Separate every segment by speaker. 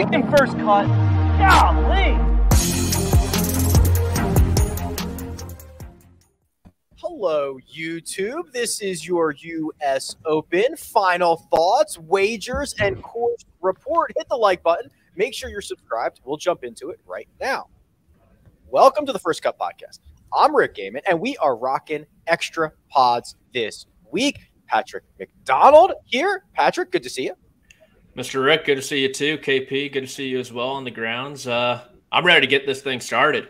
Speaker 1: making first cut. Golly.
Speaker 2: Hello, YouTube. This is your U.S. Open final thoughts, wagers, and course report. Hit the like button. Make sure you're subscribed. We'll jump into it right now. Welcome to the First Cut Podcast. I'm Rick Gehman, and we are rocking extra pods this week. Patrick McDonald here. Patrick, good to see you.
Speaker 3: Mr. Rick, good to see you too. KP, good to see you as well on the grounds. I'm ready to get this thing started.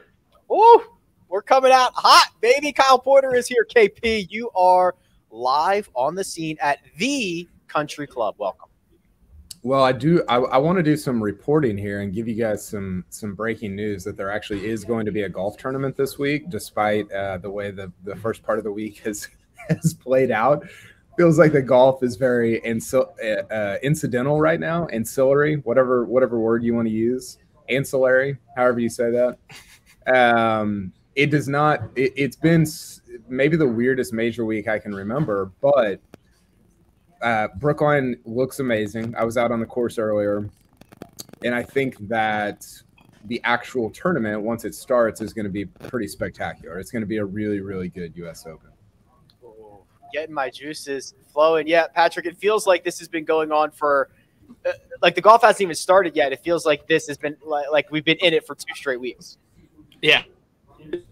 Speaker 2: Ooh, we're coming out hot, baby. Kyle Porter is here. KP, you are live on the scene at the Country Club. Welcome.
Speaker 4: Well, I want to do some reporting here and give you guys some breaking news that there actually is going to be a golf tournament this week, despite the way the first part of the week has played out. Feels like the golf is very incidental right now, ancillary, whatever word you want to use, ancillary, however you say that. It does not. It's been maybe the weirdest major week I can remember, but Brookline looks amazing. I was out on the course earlier, and I think that the actual tournament, once it starts, is going to be pretty spectacular. It's going to be a really, really good U.S. Open.
Speaker 2: Getting my juices flowing. Yeah, Patrick, it feels like this has been going on for like the golf hasn't even started yet. It feels like this has been like we've been in it for 2 straight weeks.
Speaker 3: Yeah.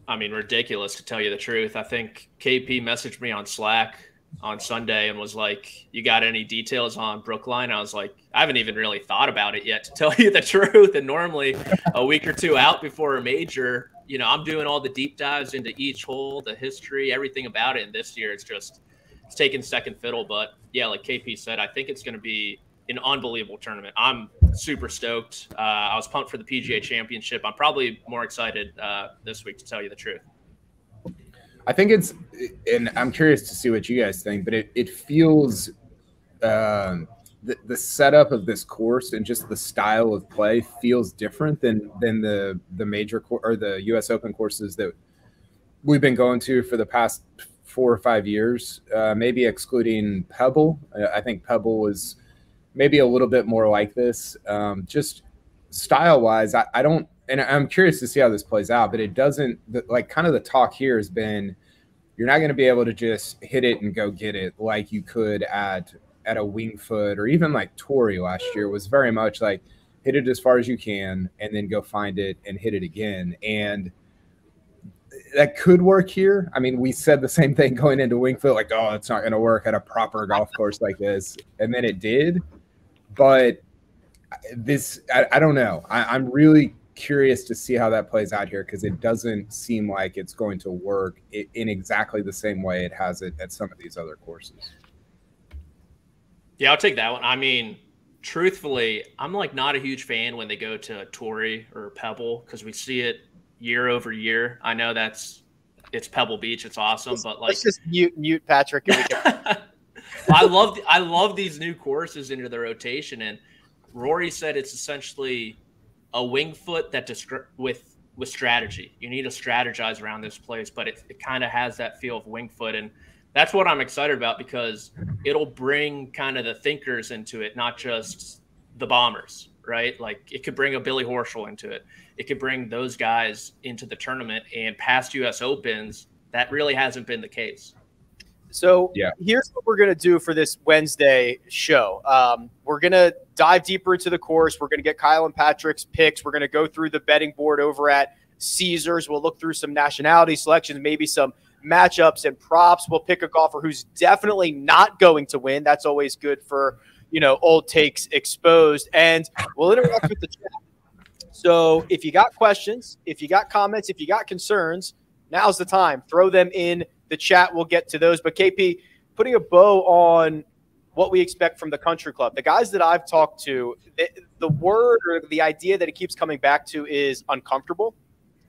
Speaker 3: I mean, ridiculous to tell you the truth. I think KP messaged me on Slack on Sunday and was like, you got any details on Brookline? I was like, I haven't even really thought about it yet, to tell you the truth. And normally a week or two out before a major, you know, I'm doing all the deep dives into each hole, the history, everything about it. And this year it's taking second fiddle. But yeah, like KP said, I think it's going to be an unbelievable tournament. I'm super stoked. I was pumped for the PGA Championship. I'm probably more excited this week, to tell you the truth.
Speaker 4: I think it's, and I'm curious to see what you guys think, but it feels the setup of this course and just the style of play feels different than the major or the U.S. Open courses that we've been going to for the past 4 or 5 years, maybe excluding Pebble. I think Pebble was maybe a little bit more like this. Just style-wise, I don't, and I'm curious to see how this plays out, but it doesn't, like kind of the talk here has been, you're not going to be able to just hit it and go get it like you could at a Winged Foot, or even like Torrey last year was very much like hit it as far as you can and then go find it and hit it again. And that could work here. I mean, we said the same thing going into Winged Foot, like, oh, it's not going to work at a proper golf course like this. And then it did. But this, I don't know. I'm really curious to see how that plays out here, because it doesn't seem like it's going to work in exactly the same way it has it at some of these other courses.
Speaker 3: Yeah, I'll take that one. I mean, truthfully, I'm like not a huge fan when they go to Torrey or Pebble, because we see it year over year. I know it's Pebble Beach. It's awesome, but like,
Speaker 2: let's just mute Patrick. And we can...
Speaker 3: I love these new courses into the rotation. And Rory said it's essentially a Winged Foot that with strategy. You need to strategize around this place, but it kind of has that feel of Winged Foot. And that's what I'm excited about, because it'll bring kind of the thinkers into it, not just the bombers, right? Like it could bring a Billy Horschel into it. It could bring those guys into the tournament, and past U.S. Opens, that really hasn't been the case.
Speaker 2: So Here's what we're going to do for this Wednesday show. We're going to dive deeper into the course. We're going to get Kyle and Patrick's picks. We're going to go through the betting board over at Caesars. We'll look through some nationality selections, maybe some matchups and props. We'll pick a golfer who's definitely not going to win. That's always good for, old takes exposed. And we'll interact with the chat. So if you got questions, if you got comments, if you got concerns, now's the time. Throw them in the chat. We'll get to those. But KP, putting a bow on what we expect from the Country Club, the guys that I've talked to, the word or the idea that it keeps coming back to is uncomfortable.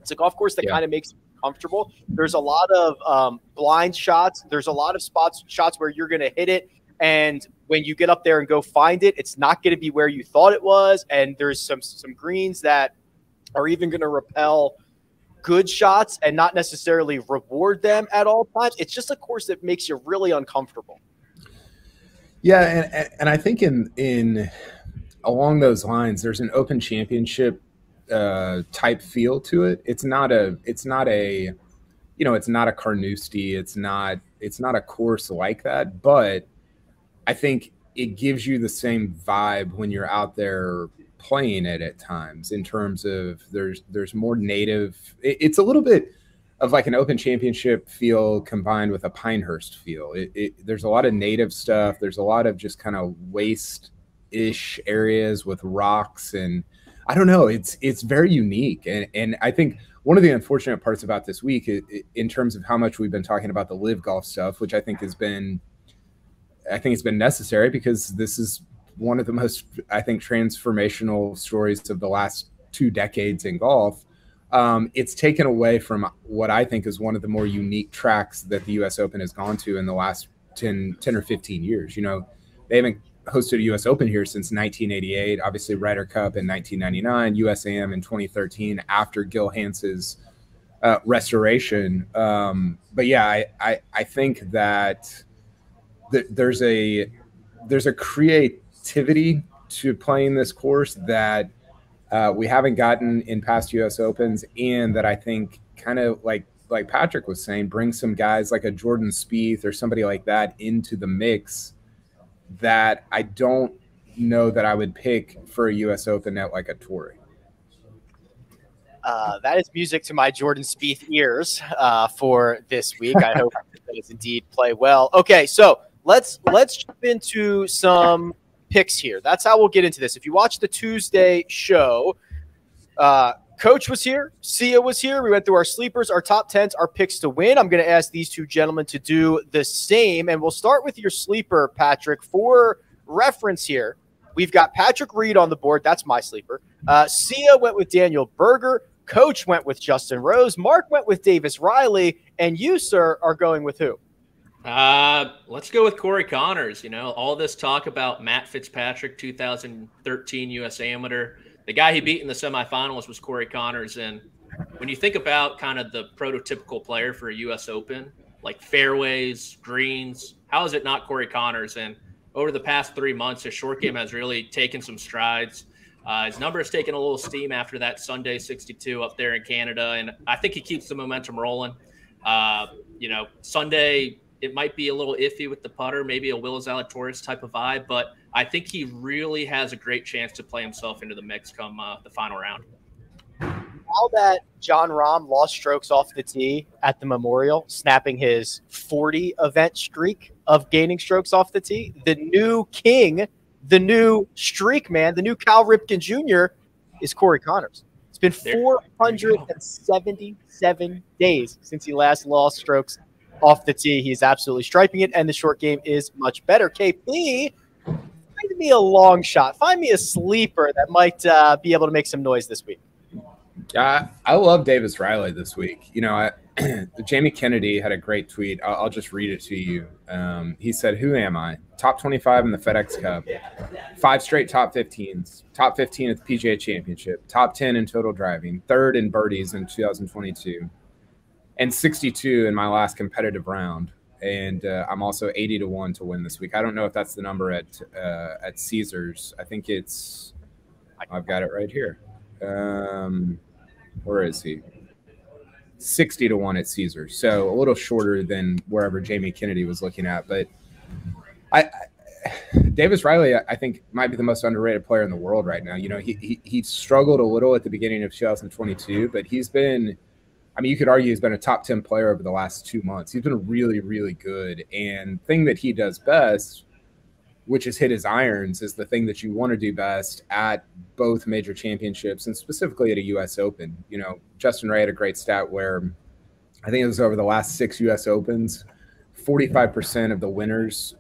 Speaker 2: It's a golf course that kind of makes you comfortable. There's a lot of blind shots. There's a lot of shots where you're going to hit it, and when you get up there and go find it, it's not going to be where you thought it was. And there's some greens that are even going to repel good shots and not necessarily reward them at all times. It's just a course that makes you really uncomfortable.
Speaker 4: Yeah, and I think in along those lines, there's an Open Championship type feel to it. It's not a Carnoustie. It's not a course like that, but I think it gives you the same vibe when you're out there playing it at times, in terms of there's more native. It's a little bit of like an Open Championship feel combined with a Pinehurst feel. There's a lot of native stuff. There's a lot of just kind of waste-ish areas with rocks, and I don't know. It's very unique, and I think one of the unfortunate parts about this week, in terms of how much we've been talking about the live golf stuff, which I think it's been necessary, because this is one of the most, I think, transformational stories of the last 2 decades in golf. It's taken away from what I think is one of the more unique tracks that the U.S. Open has gone to in the last 10 or 15 years. You know, they haven't hosted a U.S. Open here since 1988, obviously Ryder Cup in 1999, USAM in 2013 after Gil Hanse's restoration. But yeah, I think that there's a creativity to playing this course that we haven't gotten in past U.S. Opens, and that I think kind of like Patrick was saying, bring some guys like a Jordan Spieth or somebody like that into the mix that I don't know that I would pick for a U.S. Open at like a Torrey.
Speaker 2: That is music to my Jordan Spieth ears for this week. I hope that is indeed play well. Okay, so let's jump into some picks here. That's how we'll get into this. If you watch the Tuesday show, Coach was here, Sia was here. We went through our sleepers, our top 10s, our picks to win. I'm going to ask these two gentlemen to do the same, and we'll start with your sleeper, Patrick. For reference here, we've got Patrick Reed on the board. That's my sleeper. Sia went with Daniel Berger. Coach went with Justin Rose. Mark went with Davis Riley. And you, sir, are going with who?
Speaker 3: Let's go with Corey Connors. You know, all this talk about Matt Fitzpatrick, 2013 U.S. Amateur. The guy he beat in the semifinals was Corey Connors. And when you think about kind of the prototypical player for a U.S. Open, like fairways, greens, how is it not Corey Connors? And over the past 3 months, his short game has really taken some strides. His number has taken a little steam after that Sunday 62 up there in Canada. And I think he keeps the momentum rolling. You know, Sunday, it might be a little iffy with the putter, maybe a Will Zalatoris type of vibe, but I think he really has a great chance to play himself into the mix come the final round.
Speaker 2: Now that John Rahm lost strokes off the tee at the Memorial, snapping his 40 event streak of gaining strokes off the tee, the new king, the new streak man, the new Cal Ripken Jr. is Corey Connors. It's been 477 days since he last lost strokes off the tee. He's absolutely striping it, and the short game is much better. KP, find me a long shot. Find me a sleeper that might be able to make some noise this week.
Speaker 4: I love Davis Riley this week. You know, Jamie Kennedy had a great tweet. I'll just read it to you. He said, "Who am I? Top 25 in the FedEx Cup, 5 straight top 15s, top 15 at the PGA Championship, top 10 in total driving, 3rd in birdies in 2022, and 62 in my last competitive round. And I'm also 80-1 to win this week." I don't know if that's the number at Caesars. I think it's – I've got it right here. Where is he? 60-1 at Caesars. So a little shorter than wherever Jamie Kennedy was looking at. But Davis Riley, I think, might be the most underrated player in the world right now. You know, he struggled a little at the beginning of 2022, but he's been – I mean, you could argue he's been a top 10 player over the last 2 months. He's been really, really good. And the thing that he does best, which is hit his irons, is the thing that you want to do best at both major championships and specifically at a U.S. Open. You know, Justin Ray had a great stat where I think it was over the last 6 U.S. Opens, 45% of the winners'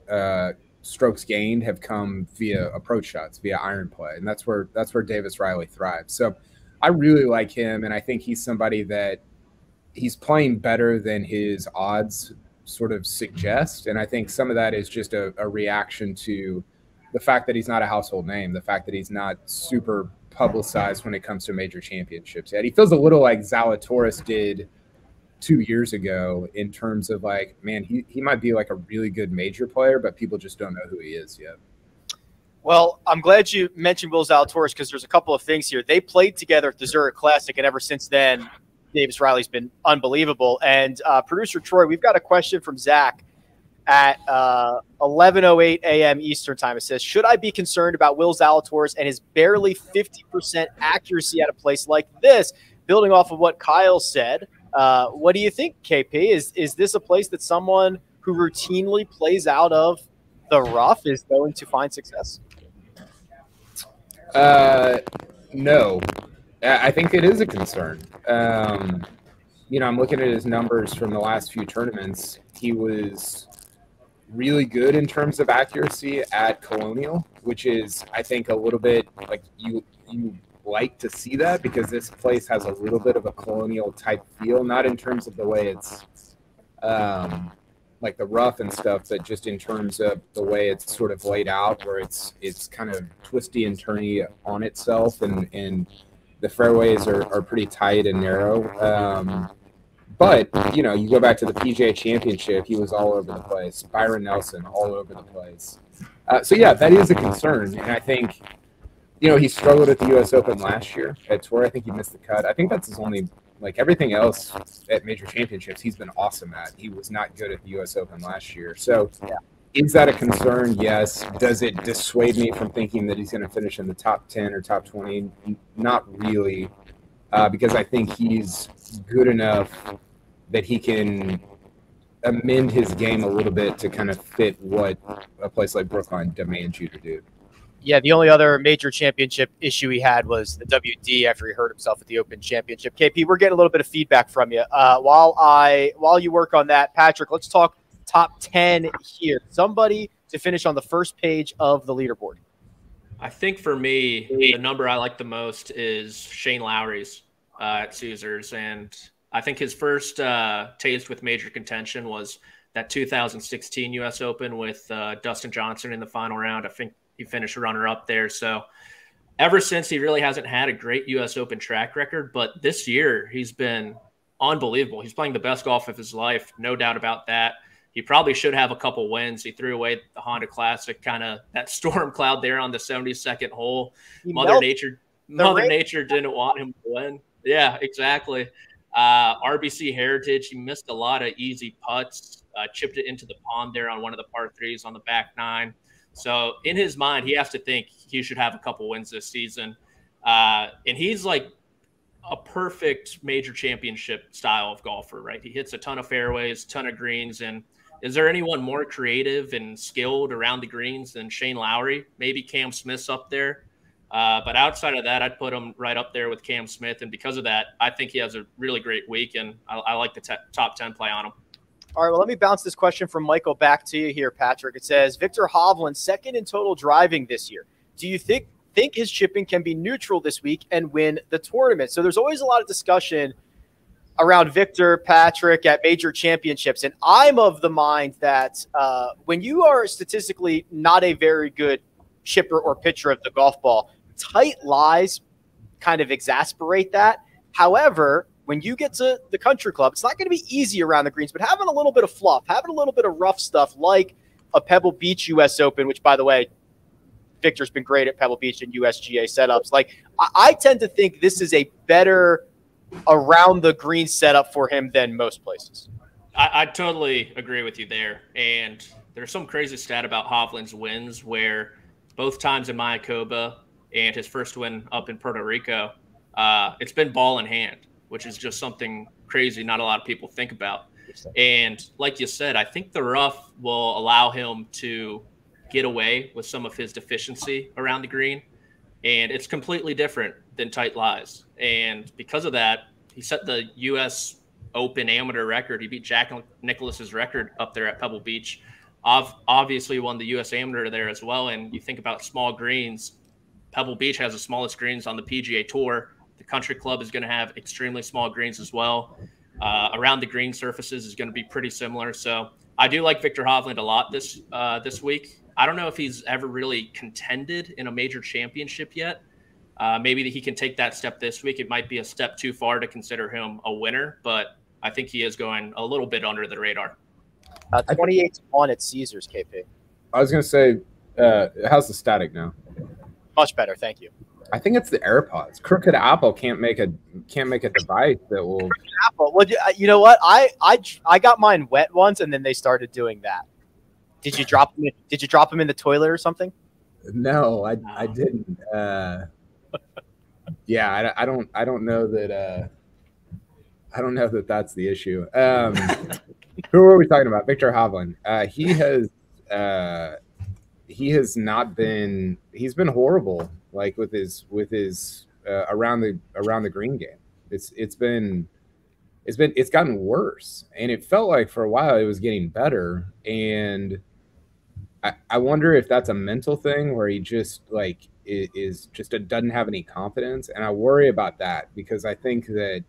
Speaker 4: strokes gained have come via approach shots, via iron play. And that's where Davis Riley thrives. So I really like him, and I think he's somebody that he's playing better than his odds sort of suggest. And I think some of that is just a reaction to the fact that he's not a household name, the fact that he's not super publicized when it comes to major championships yet. He feels a little like Zalatoris did 2 years ago in terms of like, man, he might be like a really good major player, but people just don't know who he is yet.
Speaker 2: Well, I'm glad you mentioned Will Zalatoris because there's a couple of things here. They played together at the Zurich Classic, and ever since then, Davis Riley's been unbelievable. And producer Troy, we've got a question from Zach at 11:08 a.m. Eastern time. It says, should I be concerned about Will Zalatoris and his barely 50% accuracy at a place like this? Building off of what Kyle said, what do you think, KP? Is this a place that someone who routinely plays out of the rough is going to find success?
Speaker 4: No. I think it is a concern. I'm looking at his numbers from the last few tournaments. He was really good in terms of accuracy at Colonial, which is, I think, a little bit like you like to see that because this place has a little bit of a Colonial type feel, not in terms of the way it's like the rough and stuff, but just in terms of the way it's sort of laid out, where it's kind of twisty and turny on itself, and the fairways are pretty tight and narrow. But, you go back to the PGA Championship, he was all over the place. Byron Nelson, all over the place. So, yeah, that is a concern. And I think, he struggled at the U.S. Open last year at Tour. I think he missed the cut. I think that's his only, everything else at major championships, he's been awesome at. He was not good at the U.S. Open last year. So, is that a concern? Yes. Does it dissuade me from thinking that he's going to finish in the top 10 or top 20? Not really, because I think he's good enough that he can amend his game a little bit to kind of fit what a place like Brookline demands you to do.
Speaker 2: Yeah, the only other major championship issue he had was the WD after he hurt himself at the Open Championship. KP, we're getting a little bit of feedback from you. While you work on that, Patrick, let's talk top 10 here. Somebody to finish on the first page of the leaderboard.
Speaker 3: I think for me, the number I like the most is Shane Lowry's at Caesars, and I think his first taste with major contention was that 2016 U.S. Open with Dustin Johnson in the final round. I think he finished runner-up there. So ever since, he really hasn't had a great U.S. Open track record. But this year, he's been unbelievable. He's playing the best golf of his life, no doubt about that. He probably should have a couple wins. He threw away the Honda Classic, kind of that storm cloud there on the 72nd hole. Mother Nature didn't want him to win. Yeah, exactly. RBC Heritage, he missed a lot of easy putts, chipped it into the pond there on one of the par threes on the back nine. So in his mind, he has to think he should have a couple wins this season. And he's like a perfect major championship style of golfer, right? He hits a ton of fairways, ton of greens. And is there anyone more creative and skilled around the greens than Shane Lowry? Maybe Cam Smith's up there. But outside of that, I'd put him right up there with Cam Smith. And because of that, I think he has a really great week, and I like the top 10 play on him.
Speaker 2: All right, well, let me bounce this question from Michael back to you here, Patrick. It says, Victor Hovland, second in total driving this year. Do you think his chipping can be neutral this week and win the tournament? So there's always a lot of discussion around Victor, Patrick at major championships. And I'm of the mind that when you are statistically not a very good chipper or pitcher of the golf ball, tight lies kind of exasperate that. However, when you get to the country club, it's not going to be easy around the greens, but having a little bit of fluff, having a little bit of rough stuff like a Pebble Beach U.S. Open, which, by the way, Victor's been great at Pebble Beach and USGA setups. Like, I tend to think this is a better around the green setup for him than most places.
Speaker 3: I totally agree with you there. And there's some crazy stat about Hovland's wins where both times in Mayakoba and his first win up in Puerto Rico, it's been ball in hand, which is just something crazy not a lot of people think about. And like you said, I think the rough will allow him to get away with some of his deficiency around the green. And it's completely different than tight lies. And because of that, he set the U.S. Open amateur record. He beat Jack Nicklaus's record up there at Pebble Beach. Obviously won the U.S. Amateur there as well. And you think about small greens, Pebble Beach has the smallest greens on the PGA Tour. The country club is going to have extremely small greens as well. Around the green surfaces is going to be pretty similar. So I do like Victor Hovland a lot this week. I don't know if he's ever really contended in a major championship yet. Maybe that he can take that step this week. It might be a step too far to consider him a winner, but I think he is going a little bit under the radar.
Speaker 2: 28-1 at Caesars, KP.
Speaker 4: I was going to say, How's the static now?
Speaker 2: Much better, thank you.
Speaker 4: I think it's the AirPods. Crooked Apple can't make a device that will.
Speaker 2: Apple. Well, you know what? I got mine wet once, and then they started doing that. Did you drop them? Did you drop them in the toilet or something?
Speaker 4: No, I didn't. Yeah, I don't know that. I don't know that that's the issue. Who are we talking about? Victor Hovland. He has not been. He's been horrible. Like with his around the green game. It's gotten worse, and it felt like for a while it was getting better. And I wonder if that's a mental thing where he just like doesn't have any confidence, and I worry about that because I think that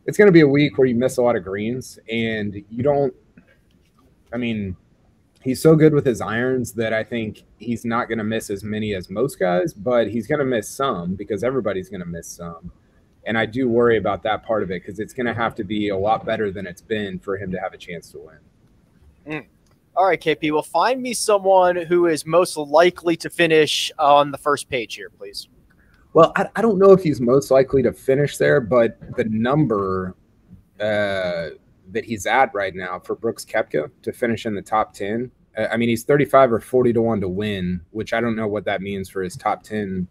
Speaker 4: it's going to be a week where you miss a lot of greens and you don't. I mean, he's so good with his irons that I think he's not going to miss as many as most guys, but he's going to miss some because everybody's going to miss some. And I do worry about that part of it because it's going to have to be a lot better than it's been for him to have a chance to win.
Speaker 2: All right, KP. Well, find me someone who is most likely to finish on the first page here, please.
Speaker 4: Well, I don't know if he's most likely to finish there, but the number that he's at right now for Brooks Koepka to finish in the top 10, I mean, he's 35 or 40 to 1 to win, which I don't know what that means for his top 10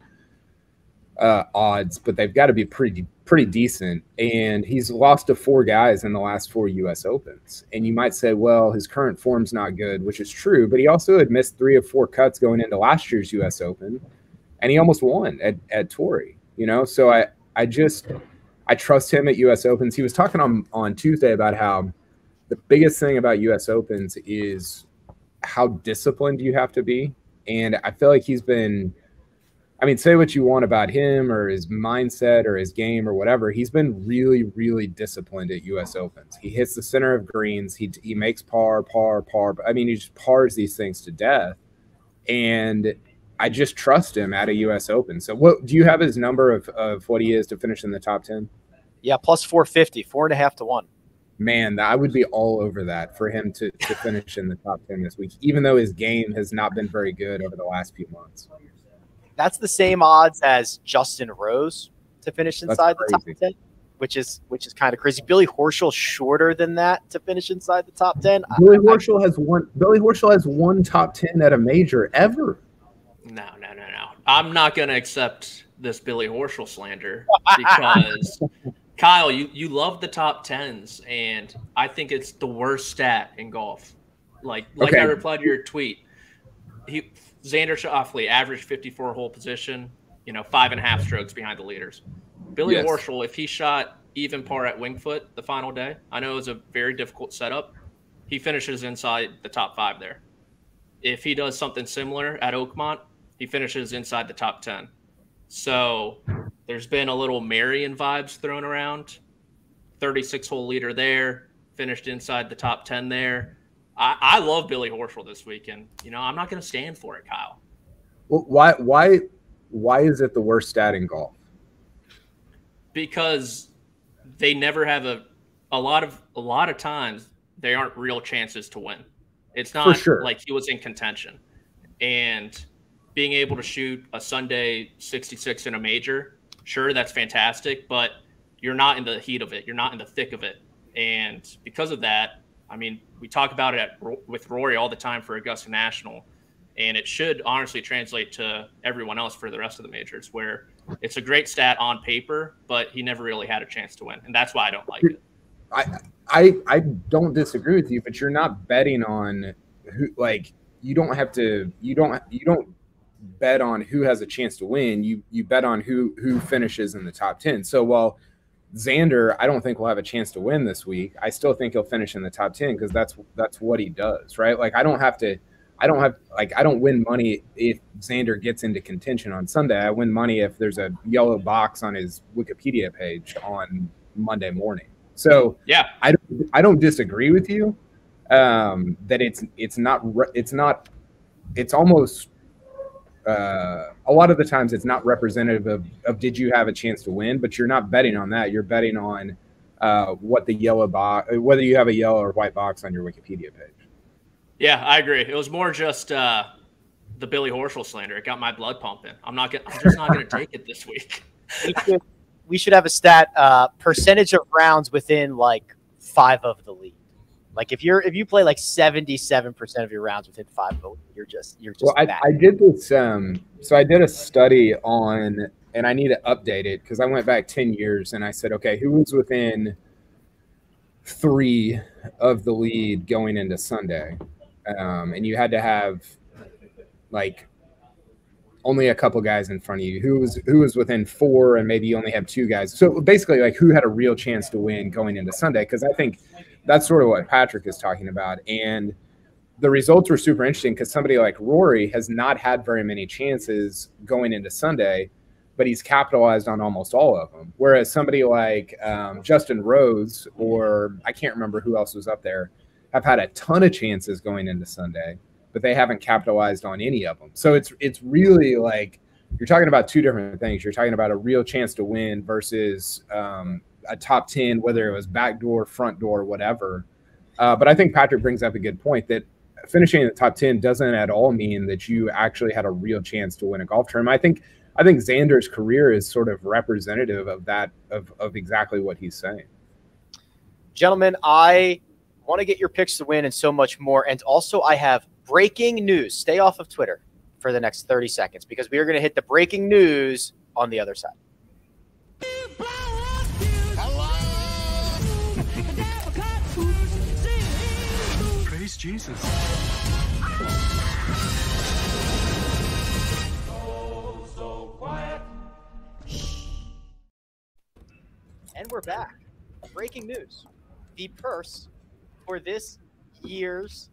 Speaker 4: odds, but they've got to be pretty decent. And he's lost to 4 guys in the last 4 U.S. Opens. And you might say, well, his current form's not good, which is true, but he also had missed 3 of 4 cuts going into last year's U.S. Open, and he almost won at Torrey, you know? So I trust him at U.S. Opens. He was talking on Tuesday about how the biggest thing about U.S. Opens is how disciplined you have to be. And I feel like he's been, I mean, say what you want about him or his mindset or his game or whatever. He's been really, really disciplined at U.S. Opens. He hits the center of greens. He makes par. I mean, he just pars these things to death. And I just trust him at a U.S. Open. So what do you have his number of what he is to finish in the top 10?
Speaker 2: Yeah, plus 450, 4.5 to 1.
Speaker 4: Man, I would be all over that for him to finish in the top 10 this week, even though his game has not been very good over the last few months.
Speaker 2: That's the same odds as Justin Rose to finish inside the top 10, which is kind of crazy. Billy Horschel shorter than that to finish inside the top 10.
Speaker 4: Billy Horschel has one top 10 at a major ever.
Speaker 3: No. I'm not going to accept this Billy Horschel slander because Kyle, you love the top 10s, and I think it's the worst stat in golf. Like I replied to your tweet, Xander Schauffele averaged 54 hole position, 5.5 strokes behind the leaders. Billy Horschel, if he shot even par at Winged Foot the final day, I know it was a very difficult setup, he finishes inside the top 5 there. If he does something similar at Oakmont, he finishes inside the top 10. So there's been a little Marion vibes thrown around. 36-hole leader there, finished inside the top 10 there. I love Billy Horschel this weekend. I'm not going to stand for it, Kyle.
Speaker 4: Well, why is it the worst stat in golf?
Speaker 3: Because they never have a lot of times they aren't real chances to win. It's not like he was in contention. And being able to shoot a Sunday 66 in a major, sure, that's fantastic, but you're not in the heat of it. You're not in the thick of it. And because of that, I mean, we talk about it with Rory all the time for Augusta National, and it should honestly translate to everyone else for the rest of the majors, where it's a great stat on paper, but he never really had a chance to win, and that's why I don't like it.
Speaker 4: I don't disagree with you, but you're not betting on who. Like, you don't bet on who has a chance to win. You bet on who finishes in the top 10. So while Xander, I don't think will have a chance to win this week, I still think he'll finish in the top 10 because that's what he does, right? Like I don't win money if Xander gets into contention on Sunday. I win money if there's a yellow box on his Wikipedia page on Monday morning. So yeah, I don't disagree with you that it's almost a lot of the times it's not representative of did you have a chance to win, but you're not betting on that. You're betting on what the yellow box, whether you have a yellow or white box on your Wikipedia page.
Speaker 3: Yeah, I agree. It was more just the Billy Horschel slander. It got my blood pumping. I'm just not going to take it this week.
Speaker 2: We should have a stat percentage of rounds within like 5 of the lead. Like if you play like 77% of your rounds within 5 of the lead, you're just
Speaker 4: well, I did this so I did a study on, and I need to update it because I went back 10 years and I said, okay, who was within 3 of the lead going into Sunday? And you had to have like only a couple guys in front of you. Who was within 4, and maybe you only have 2 guys. So basically, like, who had a real chance to win going into Sunday? Because I think that's sort of what Patrick is talking about. And the results were super interesting because somebody like Rory has not had very many chances going into Sunday, but he's capitalized on almost all of them. Whereas somebody like Justin Rose, or I can't remember who else was up there, have had a ton of chances going into Sunday, but they haven't capitalized on any of them. So it's really like you're talking about 2 different things. You're talking about a real chance to win versus a top 10, whether it was back door, front door, whatever. But I think Patrick brings up a good point that finishing in the top 10 doesn't at all mean that you actually had a real chance to win a golf tournament. I think Xander's career is sort of representative of that, of exactly what he's saying.
Speaker 2: Gentlemen, I want to get your picks to win and so much more. And also I have breaking news. Stay off of Twitter for the next 30 seconds because we are going to hit the breaking news on the other side.
Speaker 5: Praise Jesus. So quiet.
Speaker 2: And we're back. Breaking news. The purse for this year's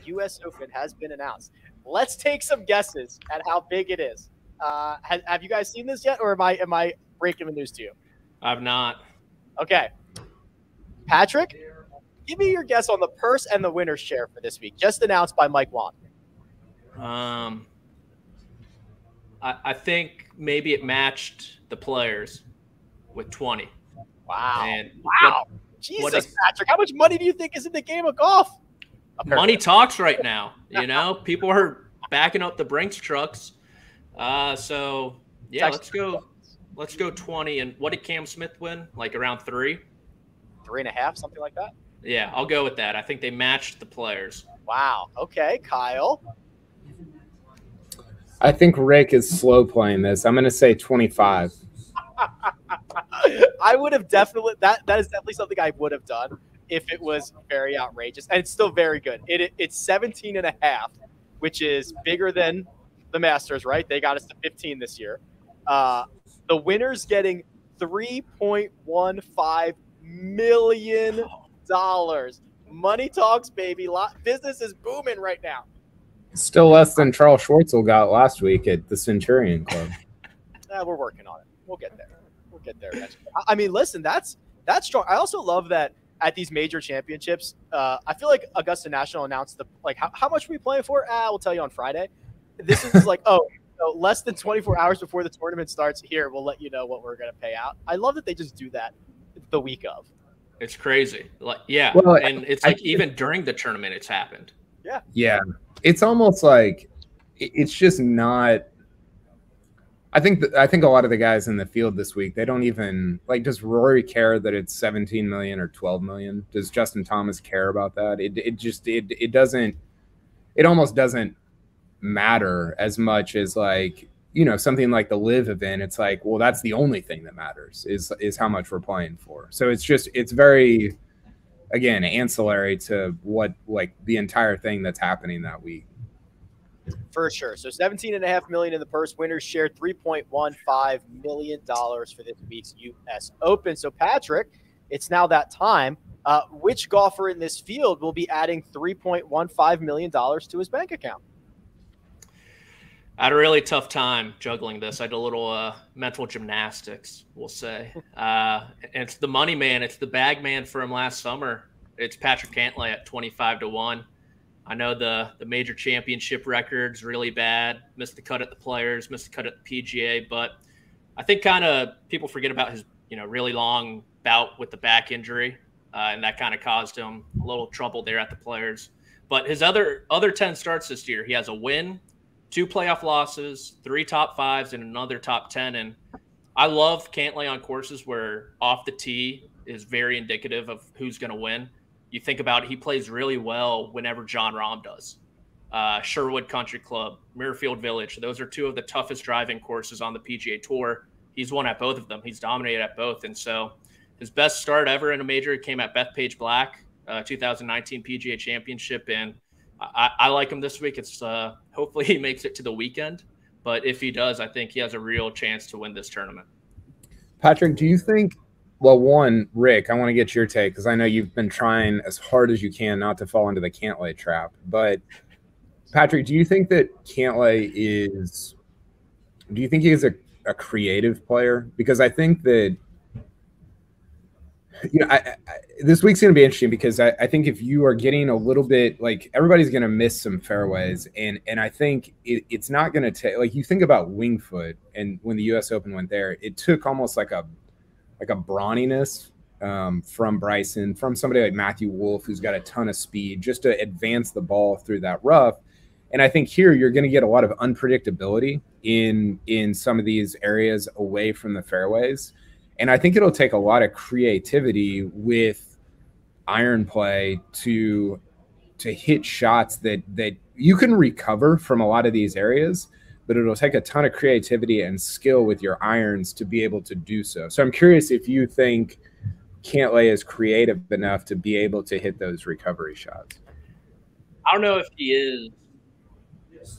Speaker 2: U.S. Open has been announced. Let's take some guesses at how big it is. Have you guys seen this yet, or am I breaking the news to you?
Speaker 3: I've not.
Speaker 2: Okay. Patrick, give me your guess on the purse and the winner's share for this week, just announced by Mike Wand.
Speaker 3: I think maybe it matched the players with 20.
Speaker 2: Wow.
Speaker 3: And
Speaker 2: wow. Jesus, Patrick, how much money do you think is in the game of golf?
Speaker 3: Money talks right now. You know, people are backing up the Brinks trucks. So yeah, let's go 20. And what did Cam Smith win? Like around 3?
Speaker 2: 3.5, something like that.
Speaker 3: Yeah, I'll go with that. I think they matched the players.
Speaker 2: Wow. Okay, Kyle.
Speaker 4: I think Rick is slow playing this. I'm going to say 25.
Speaker 2: I would have definitely that is definitely something I would have done if it was very outrageous, and it's still very good. It's 17.5, which is bigger than the Masters, right? They got us to 15 this year. The winner's getting $3.15 million. Money talks, baby. Business is booming right now.
Speaker 4: Still less than Charles Schwartzel got last week at the Centurion Club.
Speaker 2: We're working on it. We'll get there. We'll get there. I mean, listen, that's strong. I also love that at these major championships, I feel like Augusta National announced how much are we playing for? We'll tell you on Friday. This is like, less than 24 hours before the tournament starts. Here, we'll let you know what we're going to pay out. I love that they just do that the week of.
Speaker 3: It's crazy. Yeah. Well, and it's even during the tournament, it's happened.
Speaker 2: Yeah.
Speaker 4: Yeah. It's almost like it's just not. I think a lot of the guys in the field this week, they don't even does Rory care that it's 17 million or 12 million? Does Justin Thomas care about that? It doesn't. It almost doesn't matter as much as something like the Live event. It's like, well, that's the only thing that matters is how much we're playing for. So it's very, again, ancillary to what the entire thing that's happening that week.
Speaker 2: For sure. So $17.5 million in the purse. Winners shared $3.15 million for this week's U.S. Open. So Patrick, it's now that time. Which golfer in this field will be adding $3.15 million to his bank account?
Speaker 3: I had a really tough time juggling this. I did a little mental gymnastics, we'll say. And it's the money man. It's the bag man from last summer. It's Patrick Cantley at 25-1. I know the major championship record's really bad. Missed the cut at the Players, missed the cut at the PGA. But I think kind of people forget about his really long bout with the back injury, and that kind of caused him a little trouble there at the Players. But his other 10 starts this year, he has a win, 2 playoff losses, 3 top 5s, and another top 10. And I love Cantley on courses where off the tee is very indicative of who's going to win. You think about it, he plays really well whenever Jon Rahm does. Sherwood Country Club, Muirfield Village. Those are 2 of the toughest driving courses on the PGA Tour. He's won at both of them. He's dominated at both. And so his best start ever in a major came at Bethpage Black, 2019 PGA Championship. And I like him this week. It's hopefully he makes it to the weekend. But if he does, I think he has a real chance to win this tournament.
Speaker 4: Patrick, do you think – well, one, Rick, I want to get your take because I know you've been trying as hard as you can not to fall into the Cantley trap. But, Patrick, do you think that Cantley is – do you think he is a creative player? Because I think that – this week's going to be interesting because I think if you are getting a little bit like everybody's going to miss some fairways and I think it's not going to take like you think about Winged Foot and when the U.S. Open went there, it took almost like a brawniness from Bryson, from somebody like Matthew Wolff who's got a ton of speed just to advance the ball through that rough. And I think here you're going to get a lot of unpredictability in some of these areas away from the fairways. And I think it'll take a lot of creativity with iron play to hit shots that you can recover from a lot of these areas, but it'll take a ton of creativity and skill with your irons to be able to do so. So I'm curious if you think Cantley is creative enough to be able to hit those recovery shots.
Speaker 3: I don't know if he is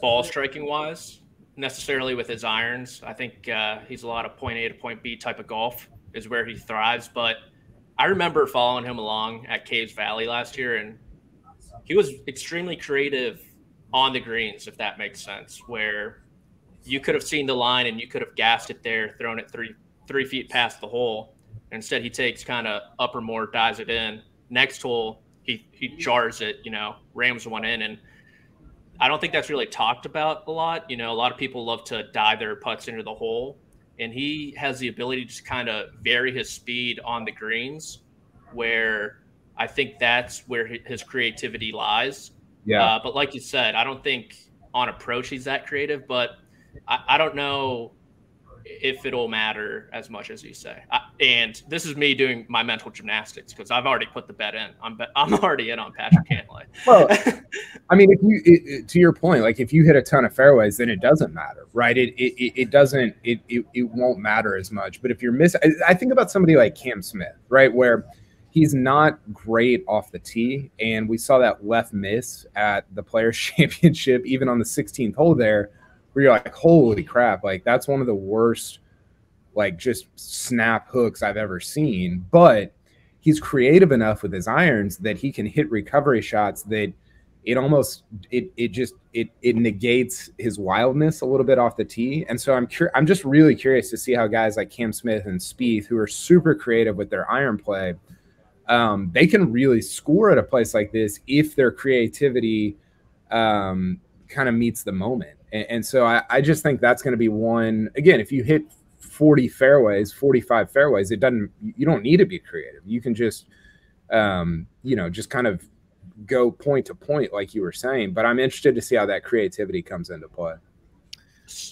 Speaker 3: ball striking wise necessarily with his irons. I think he's a lot of point A to point B type of golf is where he thrives. But I remember following him along at Caves Valley last year, and he was extremely creative on the greens, if that makes sense, where you could have seen the line and you could have gassed it there, thrown it three feet past the hole. Instead, he takes kind of upper more, dives it in. Next hole, he jars it, rams one in. And I don't think that's really talked about a lot. A lot of people love to dive their putts into the hole, and he has the ability to just kind of vary his speed on the greens, where I think that's where his creativity lies.
Speaker 4: Yeah.
Speaker 3: But like you said, I don't think on approach he's that creative, but I don't know if it'll matter as much as you say. And this is me doing my mental gymnastics because I've already put the bet in. I'm already in on Patrick Cantley.
Speaker 4: Well, I mean, to your point, like if you hit a ton of fairways, then it doesn't matter, right? It won't matter as much. But if you're missing, I think about somebody like Cam Smith, right, where he's not great off the tee, and we saw that left miss at the Players Championship, even on the 16th hole there, where you're like, holy crap, like that's one of the worst, like just snap hooks I've ever seen. But he's creative enough with his irons that he can hit recovery shots that it negates his wildness a little bit off the tee. And so I'm just really curious to see how guys like Cam Smith and Spieth, who are super creative with their iron play, they can really score at a place like this if their creativity kind of meets the moment. And so I just think that's going to be one. Again, if you hit 45 fairways, you don't need to be creative. You can just, just kind of go point to point, like you were saying. But I'm interested to see how that creativity comes into play.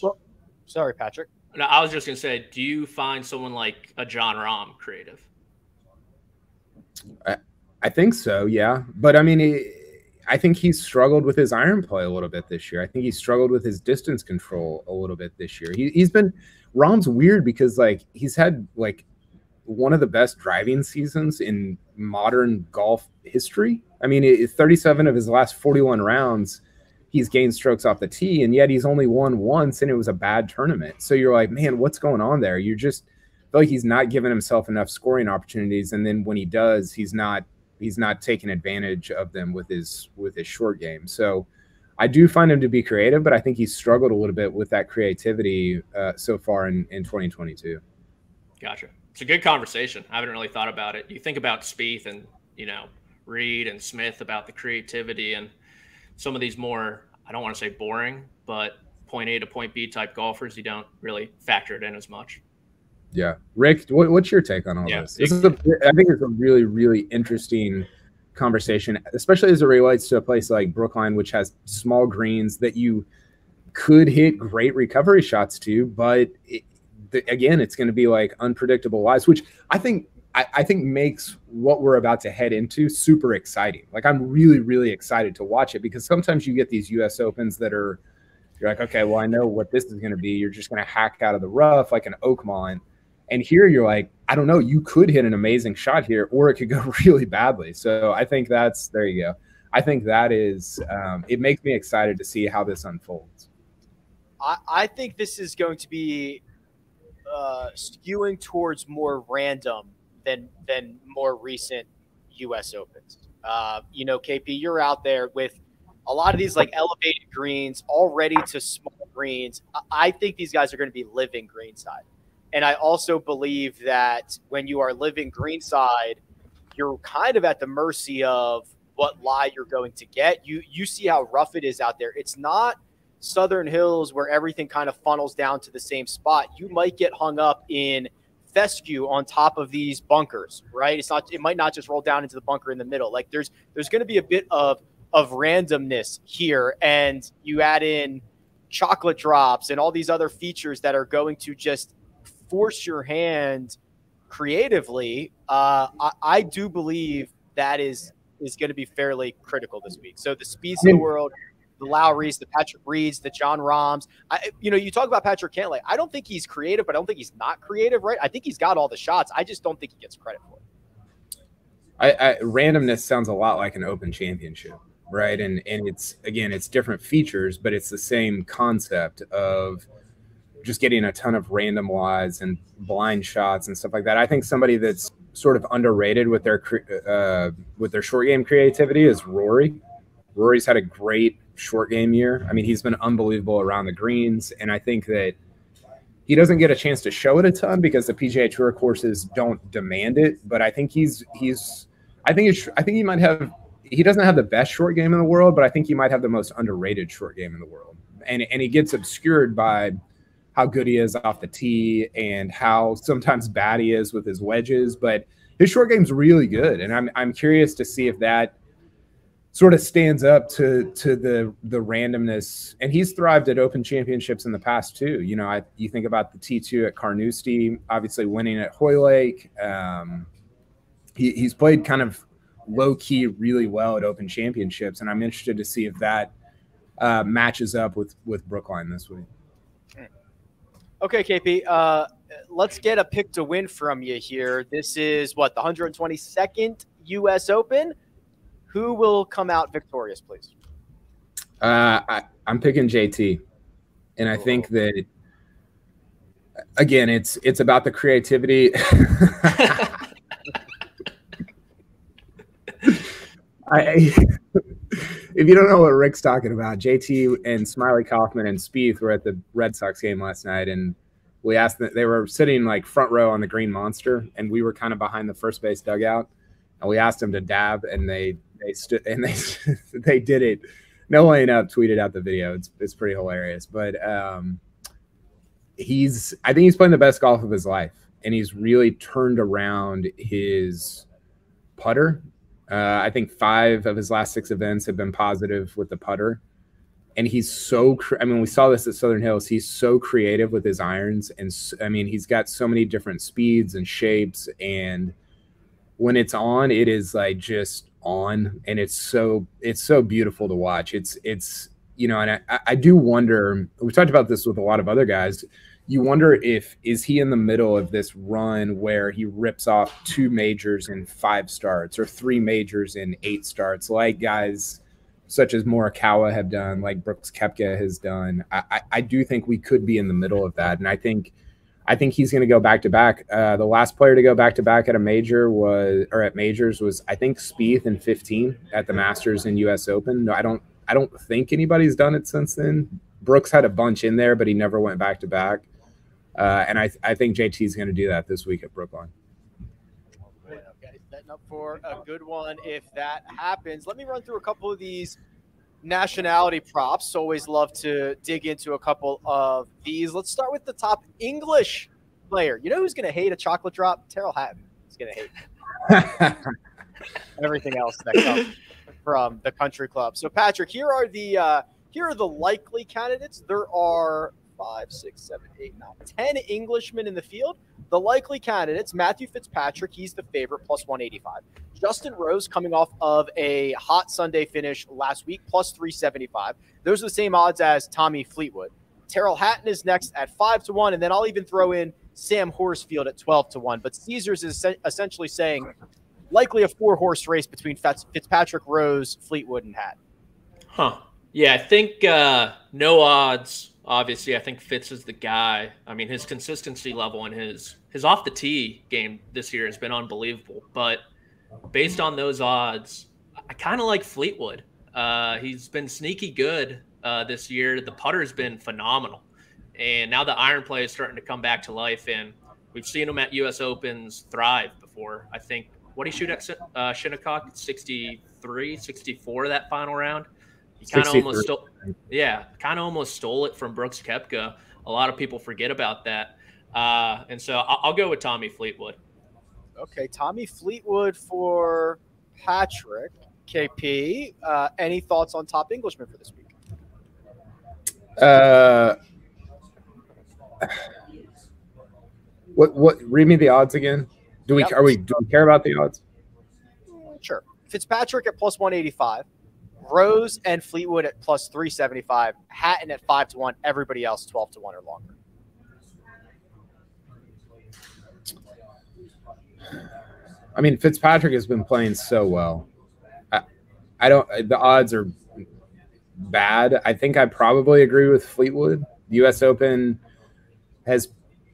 Speaker 2: Well, sorry, Patrick.
Speaker 3: No, I was just going to say, do you find someone like a Jon Rahm creative?
Speaker 4: I think so, yeah. But I mean, I think he's struggled with his iron play a little bit this year. I think he's struggled with his distance control a little bit this year. Rahm's weird because like he's had like one of the best driving seasons in modern golf history. I mean, 37 of his last 41 rounds, he's gained strokes off the tee, and yet he's only won once, and it was a bad tournament. So you're like, man, what's going on there? You just feel like he's not giving himself enough scoring opportunities, and then when he does, he's not taking advantage of them with his short game. So I do find him to be creative, but I think he's struggled a little bit with that creativity so far in 2022.
Speaker 3: Gotcha. It's a good conversation. I haven't really thought about it. You think about Spieth and, Reed and Smith about the creativity and some of these more, I don't want to say boring, but point A to point B type golfers, you don't really factor it in as much.
Speaker 4: Yeah. Rick, what's your take on all this? I think it's a really, really interesting conversation, especially as it relates to a place like Brookline, which has small greens that could hit great recovery shots too, but again, it's going to be like unpredictable lies, which I think makes what we're about to head into super exciting. Like I'm really, really excited to watch it, because sometimes you get these US Opens that you're like, okay, well, I know what this is going to be. You're just going to hack out of the rough like an Oakmont. And here you're like, I don't know, you could hit an amazing shot here, or it could go really badly. So I think there you go. I think that is, it makes me excited to see how this unfolds.
Speaker 2: I think this is going to be skewing towards more random than more recent U.S. Opens. KP, you're out there with a lot of these like elevated greens already to small greens. I think these guys are going to be living greenside. And I also believe that when you are living greenside, you're kind of at the mercy of what lie you're going to get. You see how rough it is out there. It's not Southern Hills where everything kind of funnels down to the same spot. You might get hung up in fescue on top of these bunkers, right? It might not just roll down into the bunker in the middle. Like there's going to be a bit of randomness here, and you add in chocolate drops and all these other features that are going to just force your hand creatively. I do believe that is going to be fairly critical this week. So the Speeds of the world, the Lowrys, the Patrick Reeds, the John Rahms. You talk about Patrick Cantley. I don't think he's creative, but I don't think he's not creative, right? I think he's got all the shots. I just don't think he gets credit for it.
Speaker 4: Randomness sounds a lot like an Open Championship, right? And it's different features, but it's the same concept of just getting a ton of random lies and blind shots and stuff like that. I think somebody that's sort of underrated with their short game creativity is Rory. Rory's had a great short game year. I mean, he's been unbelievable around the greens, and I think that he doesn't get a chance to show it a ton because the PGA Tour courses don't demand it. But I think he might have. He doesn't have the best short game in the world, but I think he might have the most underrated short game in the world. And he gets obscured by how good he is off the tee and how sometimes bad he is with his wedges. But his short game's really good, and I'm curious to see if that sort of stands up to the randomness. And he's thrived at Open Championships in the past too. You think about the T2 at Carnoustie, obviously winning at Hoylake. He's played kind of low key really well at Open Championships, and I'm interested to see if that matches up with Brookline this week.
Speaker 2: Okay, KP, let's get a pick to win from you here. This is the 122nd U.S. Open. Who will come out victorious, please?
Speaker 4: I'm picking JT, and I think that again, it's about the creativity. If you don't know what Rick's talking about, JT and Smiley Kaufman and Spieth were at the Red Sox game last night, and we asked them. They were sitting like front row on the Green Monster, and we were kind of behind the first base dugout. And we asked them to dab, and they stood and they did it. No Laying Up tweeted out the video. It's pretty hilarious. But I think he's playing the best golf of his life, and he's really turned around his putter. I think 5 of his last 6 events have been positive with the putter. And he's so – we saw this at Southern Hills. He's so creative with his irons. And, he's got so many different speeds and shapes. And when it's on, it is, like, just on. And it's so beautiful to watch. It's and I do wonder – we talked about this with a lot of other guys – you wonder is he in the middle of this run where he rips off 2 majors in 5 starts or 3 majors in 8 starts, like guys such as Morikawa have done, like Brooks Koepka has done. I do think we could be in the middle of that, and I think he's going to go back to back. The last player to go back to back at at majors was I think Spieth in 15 at the Masters and U.S. Open. No, I don't think anybody's done it since then. Brooks had a bunch in there, but he never went back to back. And I think JT's going to do that this week at Brookline.
Speaker 2: Okay, setting up for a good one if that happens. Let me run through a couple of these nationality props. Always love to dig into a couple of these. Let's start with the top English player. You know who's going to hate a chocolate drop? Terrell Hatton is going to hate everything else that comes from the country club. So, Patrick, here are the Here are the likely candidates. There are 5, 6, 7, 8, 9, 10 Englishmen in the field. The likely candidates, Matthew Fitzpatrick, he's the favorite, plus 185. Justin Rose, coming off of a hot Sunday finish last week, plus 375. Those are the same odds as Tommy Fleetwood. Terrell Hatton is next at 5-1, and then I'll even throw in Sam Horsfield at 12-1. But Caesars is essentially saying likely a 4-horse race between Fitzpatrick, Rose, Fleetwood, and Hatton.
Speaker 3: Huh. Yeah, I think no odds. Obviously, I think Fitz is the guy. I mean, his consistency level and his off the tee game this year has been unbelievable. But based on those odds, I kind of like Fleetwood. He's been sneaky good this year. The putter's been phenomenal. And now the iron play is starting to come back to life. And we've seen him at U.S. Opens thrive before. I think, what did he shoot at Shinnecock? 63, 64 that final round. He kind of almost stole it from Brooks Koepka. A lot of people forget about that. And so I'll go with Tommy Fleetwood.
Speaker 2: Okay, Tommy Fleetwood for Patrick. KP, any thoughts on top Englishman for this week?
Speaker 4: What? Read me the odds again. Do we care about the odds?
Speaker 2: Sure. Fitzpatrick at plus 185. Rose and Fleetwood at plus 375. Hatton at 5-1. Everybody else 12-1 or longer.
Speaker 4: I mean, Fitzpatrick has been playing so well. I don't. The odds are bad. I think I probably agree with Fleetwood. The U.S. Open has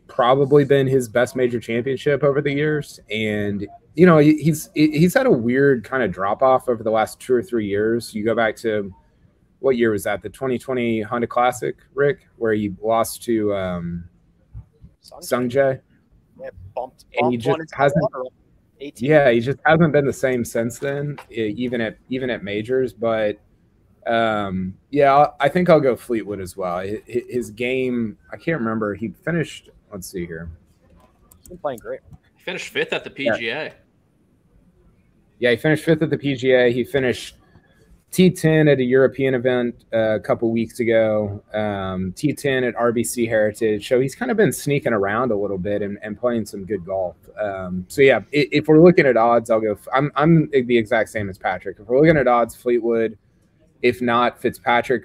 Speaker 4: probably been his best major championship over the years, and he's had a weird kind of drop off over the last 2 or 3 years. You go back to what year was that? The 2020 Honda Classic, Rick, where he lost to Sungjae.
Speaker 2: Yeah, bumped
Speaker 4: and he just hasn't. Yeah, he just hasn't been the same since then, even at majors. But yeah, I think I'll go Fleetwood as well. His game, I can't remember. He finished. Let's see here.
Speaker 2: He's been playing great.
Speaker 3: He finished 5th at the PGA.
Speaker 4: Yeah, he finished 5th at the PGA. He finished T10 at a European event a couple weeks ago, T10 at RBC Heritage. So he's kind of been sneaking around a little bit and playing some good golf. So, yeah, if we're looking at odds, I'll go – I'm the exact same as Patrick. If we're looking at odds, Fleetwood. If not, Fitzpatrick.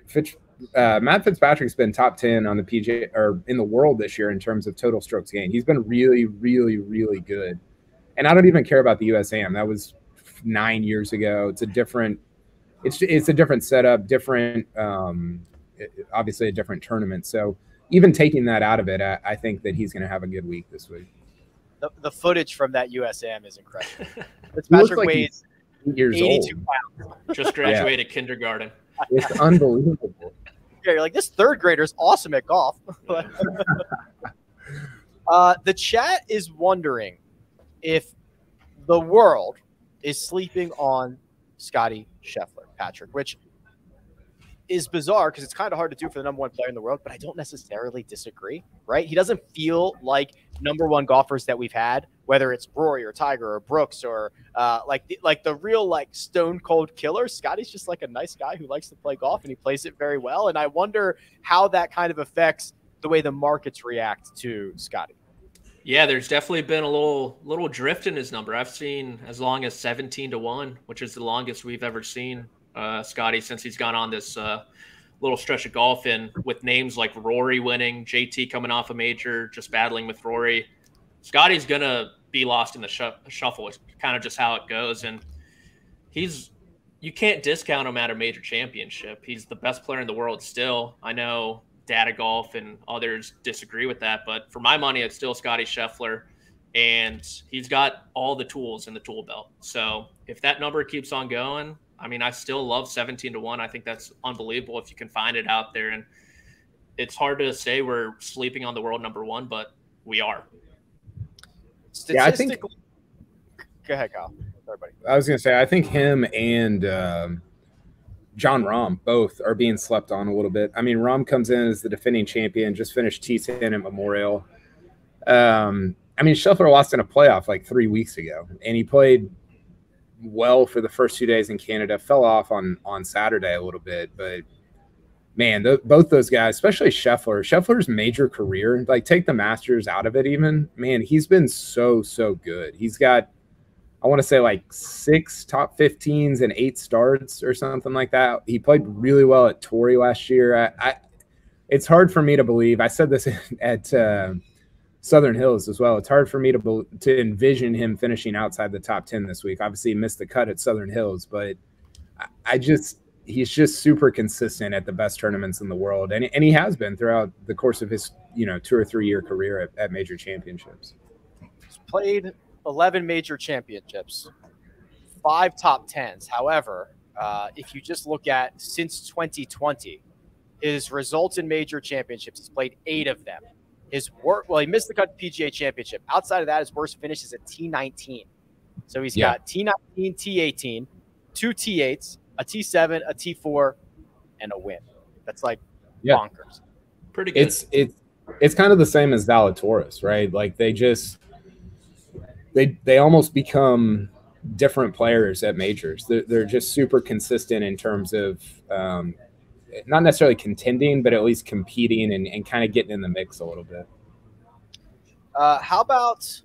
Speaker 4: Matt Fitzpatrick's been top 10 on the PGA or in the world this year in terms of total strokes gained. He's been really, really, really good. And I don't even care about the USAM. That was 9 years ago. It's a different – It's a different setup, different, obviously a different tournament. So even taking that out of it, I think that he's going to have a good week this week.
Speaker 2: The footage from that USAM is incredible. Fitzpatrick like weighs 82 pounds.
Speaker 3: Just graduated kindergarten.
Speaker 4: It's unbelievable.
Speaker 2: Yeah, you're like, this third grader is awesome at golf. The chat is wondering if the world is sleeping on Scotty Scheffler, Patrick, which is bizarre because it's kind of hard to do for the number 1 player in the world, but I don't necessarily disagree, right? He doesn't feel like number 1 golfers that we've had, whether it's Rory or Tiger or Brooks or like the real stone cold killer. Scotty's just like a nice guy who likes to play golf and he plays it very well. And I wonder how that kind of affects the way the markets react to Scotty.
Speaker 3: Yeah, there's definitely been a little drift in his number. I've seen as long as 17-1, which is the longest we've ever seen Scotty since he's gone on this little stretch of golf. And with names like Rory winning, JT coming off a major, just battling with Rory, Scotty's going to be lost in the shuffle. It's kind of just how it goes. And you can't discount him at a major championship. He's the best player in the world still. I know Data Golf and others disagree with that, but for my money, it's still Scotty Scheffler, and he's got all the tools in the tool belt. So if that number keeps on going, I mean, I still love 17-1. I think that's unbelievable if you can find it out there. And it's hard to say we're sleeping on the world number 1, but we are.
Speaker 4: Yeah, I think.
Speaker 2: Go ahead, Kyle. Sorry, buddy.
Speaker 4: I was going to say, I think him and John Rahm both are being slept on a little bit. I mean, Rahm comes in as the defending champion, just finished T10 at Memorial. I mean, Scheffler lost in a playoff like 3 weeks ago, and he played well for the first 2 days in Canada, fell off on Saturday a little bit, but man, both those guys, especially Scheffler's major career, like take the Masters out of it even, man, he's been so good. He's got, I want to say like 6 top 15s and 8 starts or something like that. He played really well at Torrey last year. It's hard for me to believe. I said this at Southern Hills as well. It's hard for me to envision him finishing outside the top 10 this week. Obviously, he missed the cut at Southern Hills, but he's just super consistent at the best tournaments in the world, and he has been throughout the course of his 2 or 3 year career at major championships.
Speaker 2: He's played 11 major championships, 5 top 10s. However, if you just look at since 2020, his results in major championships, he's played 8 of them. He missed the cut PGA championship. Outside of that, his worst finish is a T19. So he's got T19, T18, 2 T8s, a T7, a T4, and a win. That's like bonkers.
Speaker 3: Pretty good.
Speaker 4: It's kind of the same as Zalatoris, right? Like they almost become different players at majors. They're just super consistent in terms of not necessarily contending, but at least competing and kind of getting in the mix a little bit.
Speaker 2: How about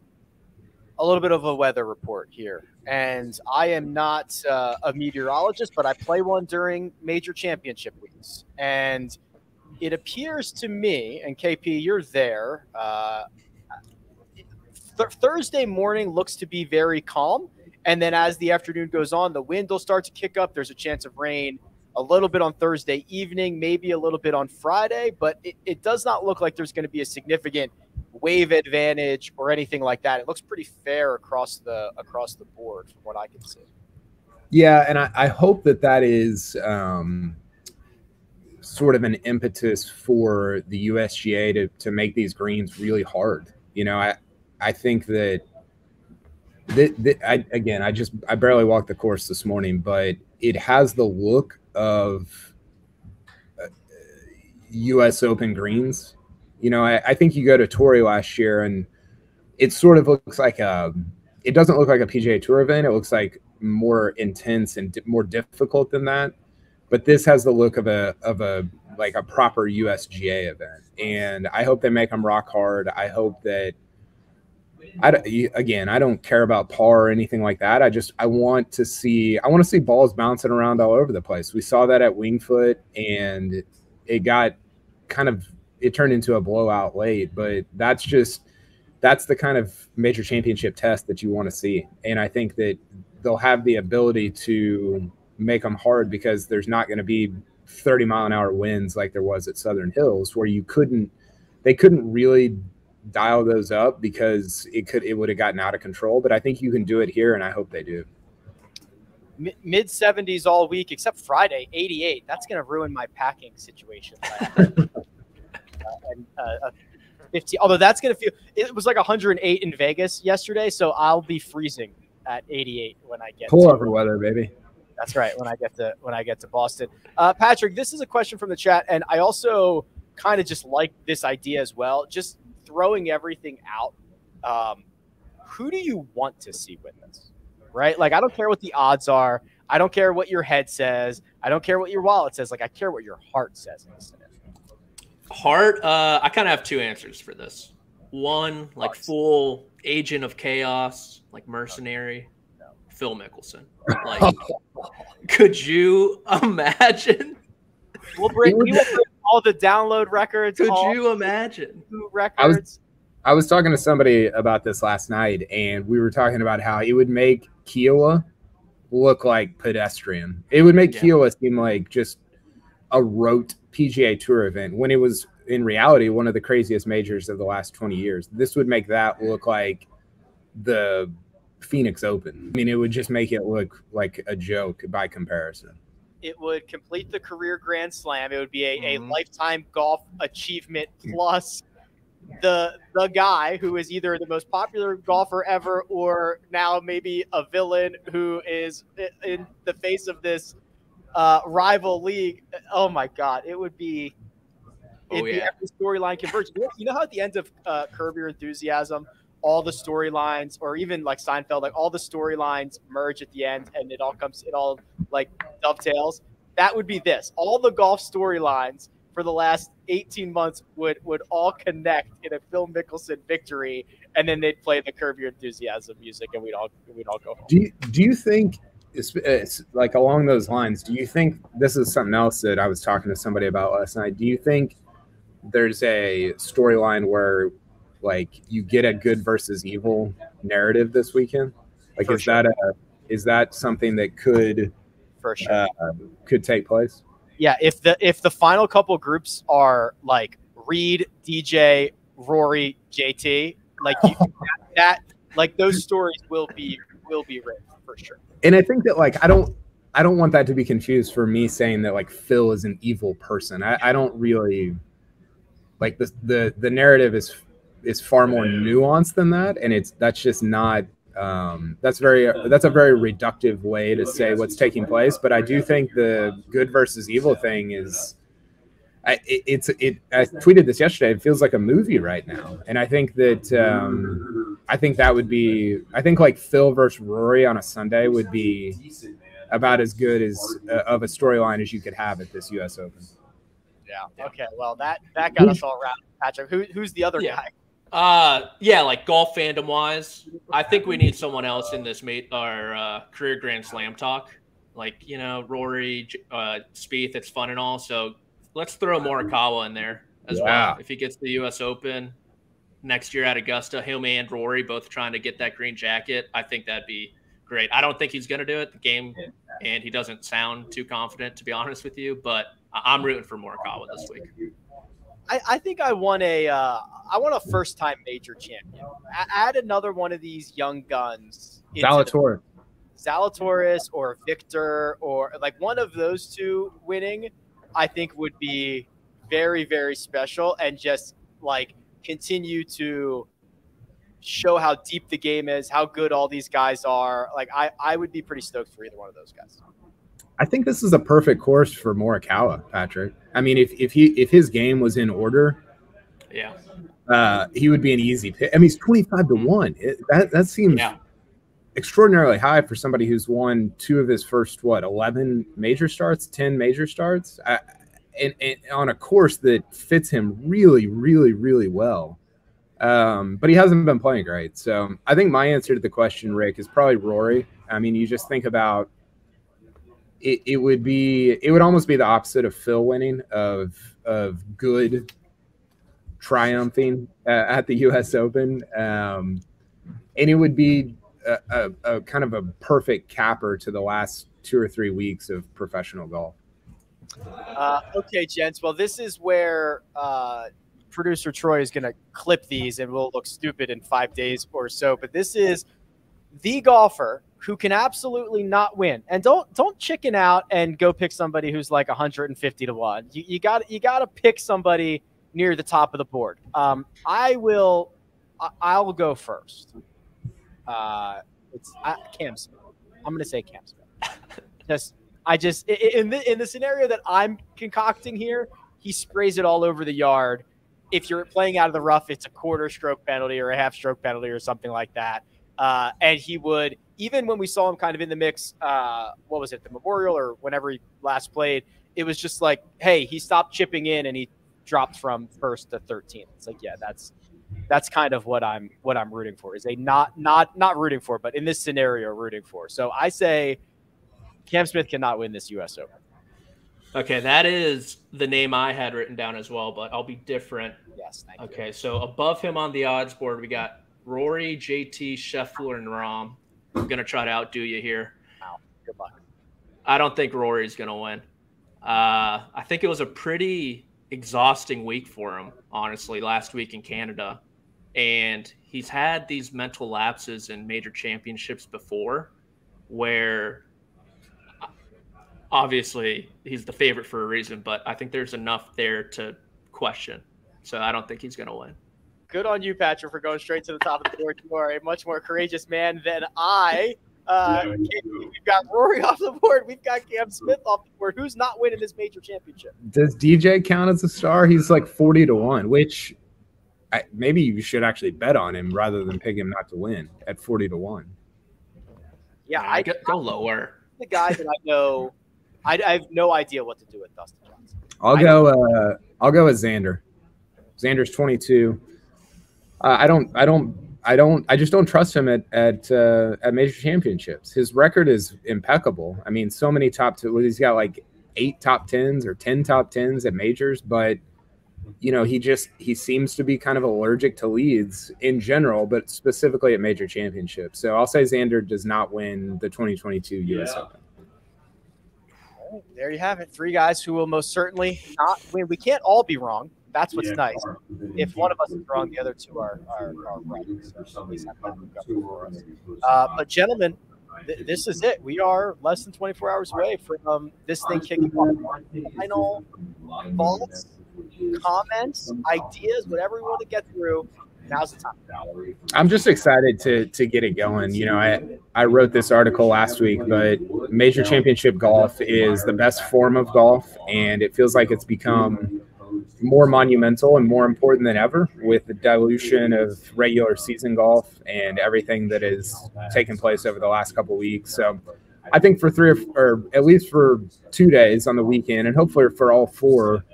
Speaker 2: a little bit of a weather report here? And I am not a meteorologist, but I play one during major championship weeks. And it appears to me, and KP, you're there, Thursday morning looks to be very calm. And then as the afternoon goes on, the wind will start to kick up. There's a chance of rain a little bit on Thursday evening, maybe a little bit on Friday, but it does not look like there's going to be a significant wave advantage or anything like that. It looks pretty fair across the board from what I can see.
Speaker 4: Yeah, and I hope that is sort of an impetus for the USGA to make these greens really hard. I think that I barely walked the course this morning, but it has the look of U.S. Open greens. I think you go to Torrey last year, and it sort of looks like it doesn't look like a PGA Tour event. It looks like more intense and more difficult than that. But this has the look of a proper USGA event, and I hope they make them rock hard. I hope that. I don't care about par or anything like that. I want to see balls bouncing around all over the place. We saw that at Wingfoot, and it turned into a blowout late, but that's the kind of major championship test that you want to see. And I think that they'll have the ability to make them hard because there's not going to be 30-mile-an-hour winds like there was at Southern Hills, where they couldn't really dial those up because it would have gotten out of control. But I think you can do it here, and I hope they do.
Speaker 2: Mid 70s all week except Friday, 88. That's going to ruin my packing situation. 50. Although that's going to feel, it was like 108 in Vegas yesterday, so I'll be freezing at 88 when I get
Speaker 4: pullover weather, baby.
Speaker 2: That's right. When I get to Boston. Patrick, this is a question from the chat, and I also kind of just like this idea as well. Just throwing everything out. Who do you want to see win this? Right? Like, I don't care what the odds are. I don't care what your head says. I don't care what your wallet says. Like, I care what your heart says in this scenario.
Speaker 3: Heart, I kind of have 2 answers for this. One, like full agent of chaos, like mercenary, Phil Mickelson. Like, could you imagine?
Speaker 2: We'll bring all the download records.
Speaker 3: Could you imagine?
Speaker 2: Records.
Speaker 4: I was talking to somebody about this last night, and we were talking about how it would make Kiowa look like pedestrian. It would make Kiowa seem like just a rote PGA Tour event when it was in reality one of the craziest majors of the last 20 years. This would make that look like the Phoenix Open. I mean, it would just make it look like a joke by comparison.
Speaker 2: It would complete the career Grand Slam. It would be a lifetime golf achievement plus the guy who is either the most popular golfer ever or now maybe a villain who is in the face of this rival league. Oh my God, it would be every storyline converged. You know how at the end of Curb Your Enthusiasm, all the storylines, or even like Seinfeld, like all the storylines merge at the end and it all like dovetails. that would be this. All the golf storylines for the last 18 months would all connect in a Phil Mickelson victory, and then they'd play the Curb Your Enthusiasm music, and we'd all go home.
Speaker 4: Do you think it's like along those lines? Do you think this is something else that I was talking to somebody about last night? Do you think there's a storyline where like you get a good versus evil narrative this weekend? Like, is that something that could could take place?
Speaker 2: Yeah, if the final couple groups are like Reed, DJ, Rory, JT, like that like those stories will be written for sure.
Speaker 4: And I think that like I don't want that to be confused for me saying that like Phil is an evil person. I don't really like the narrative is far more nuanced than that, and that's just not that's a very reductive way to say what's taking place. But I do think the good versus evil thing is I tweeted this yesterday. It feels like a movie right now, and I think that that would be like Phil versus Rory on a Sunday would be about as good as of a storyline as you could have at this U.S. Open.
Speaker 2: Yeah. Okay. Well, that got us all around. Patrick, who's the other guy?
Speaker 3: Like golf fandom wise, I think we need someone else in this career Grand Slam talk. Like, Rory, Spieth, it's fun and all. So let's throw Morikawa in there as well. If he gets the U.S. Open next year at Augusta, him and Rory both trying to get that green jacket, I think that'd be great. I don't think he's going to do it, the game, and he doesn't sound too confident, to be honest with you, but I'm rooting for Morikawa this week.
Speaker 2: I think I want a first-time major champion. Add another one of these young guns. Zalatoris or Victor, or like one of those two winning, I think would be very, very special, and just like continue to show how deep the game is, how good all these guys are. Like I would be pretty stoked for either one of those guys.
Speaker 4: I think this is a perfect course for Morikawa, Patrick. I mean, if his game was in order, he would be an easy pick. I mean, he's 25-1. That seems extraordinarily high for somebody who's won 2 of his first 11 major starts, 10 major starts, and on a course that fits him really, really, really well. But he hasn't been playing great. So I think my answer to the question, Rick, is probably Rory. I mean, you just think about. It would almost be the opposite of Phil winning, of good triumphing at the U.S. Open, and it would be a kind of a perfect capper to the last 2 or 3 weeks of professional golf.
Speaker 2: Okay, gents. Well, this is where producer Troy is going to clip these, and we'll look stupid in 5 days or so. But this is the golfer who can absolutely not win. And don't chicken out and go pick somebody who's like 150-1. You got to pick somebody near the top of the board. I'll go first. It's Cam Smith. I'm going to say Cam Smith. In the scenario that I'm concocting here, he sprays it all over the yard. If you're playing out of the rough, it's a quarter stroke penalty or a half stroke penalty or something like that. And he would, even when we saw him kind of in the mix, what was it, the Memorial or whenever he last played, it was just like, hey, he stopped chipping in and he dropped from first to 13th. It's like, yeah, that's kind of what I'm rooting for, is a not rooting for, but in this scenario rooting for. So I say Cam Smith cannot win this U.S. Open.
Speaker 3: Okay, that is the name I had written down as well, but I'll be different.
Speaker 2: Yes, thank you.
Speaker 3: Okay, so above him on the odds board, we got Rory, JT, Scheffler, and Rahm. I'm going to try to outdo you here.
Speaker 2: Wow, good luck.
Speaker 3: I don't think Rory's going to win. I think it was a pretty exhausting week for him, honestly, last week in Canada. And he's had these mental lapses in major championships before where obviously he's the favorite for a reason, but I think there's enough there to question. So I don't think he's going to win.
Speaker 2: Good on you, Patrick, for going straight to the top of the board. You are a much more courageous man than I. We've got Rory off the board. We've got Cam Smith off the board. Who's not winning this major championship?
Speaker 4: Does DJ count as a star? He's like 40-1, which maybe you should actually bet on him rather than pick him not to win at 40-1.
Speaker 2: Yeah,
Speaker 3: I go lower.
Speaker 2: The guy that I know I have no idea what to do with Dustin Johnson.
Speaker 4: I'll go with Xander. Xander's 22. I just don't trust him at major championships. His record is impeccable. I mean, so many he's got like 8 top 10s or 10 top 10s at majors, but he seems to be kind of allergic to leads in general, but specifically at major championships. So I'll say Xander does not win the 2022 U.S. Open.
Speaker 2: There you have it. 3 guys who will most certainly not win. We can't all be wrong. That's what's nice. If one of us is wrong, the other 2 are right. But gentlemen, this is it. We are less than 24 hours away from this thing kicking off. Final thoughts, comments, ideas, whatever we want to get through. Now's the time.
Speaker 4: I'm just excited to get it going. I wrote this article last week, but major championship golf is the best form of golf, and it feels like it's become more monumental and more important than ever with the dilution of regular season golf and everything that has taken place over the last couple of weeks. So I think for 3 or at least for 2 days on the weekend, and hopefully for all 4,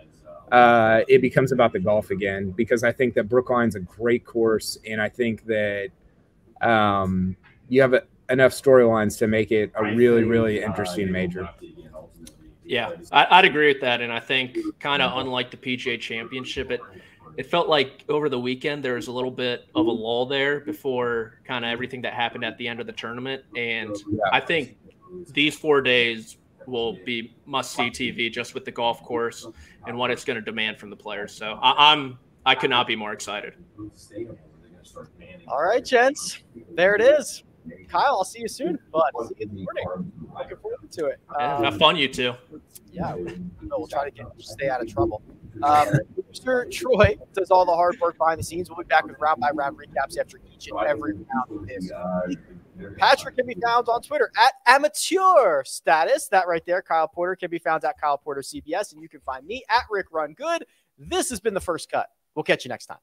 Speaker 4: it becomes about the golf again, because I think that Brookline's a great course, and I think that you have enough storylines to make it a really, really interesting major.
Speaker 3: Yeah, I'd agree with that, and I think kind of unlike the PGA Championship, it felt like over the weekend there was a little bit of a lull there before kind of everything that happened at the end of the tournament, and I think these 4 days will be must-see TV just with the golf course and what it's going to demand from the players. So I could not be more excited.
Speaker 2: All right, gents, there it is. Kyle, I'll see you soon, bud. See you in the morning. Looking forward to it.
Speaker 3: Have fun, you two.
Speaker 2: Yeah, we'll try to stay out of trouble. Mr. Troy does all the hard work behind the scenes. We'll be back with round-by-round recaps after each and every round of this. Patrick can be found on Twitter at Amateur Status. That right there. Kyle Porter can be found at Kyle Porter CBS, and you can find me at Rick Run Good. This has been The First Cut. We'll catch you next time.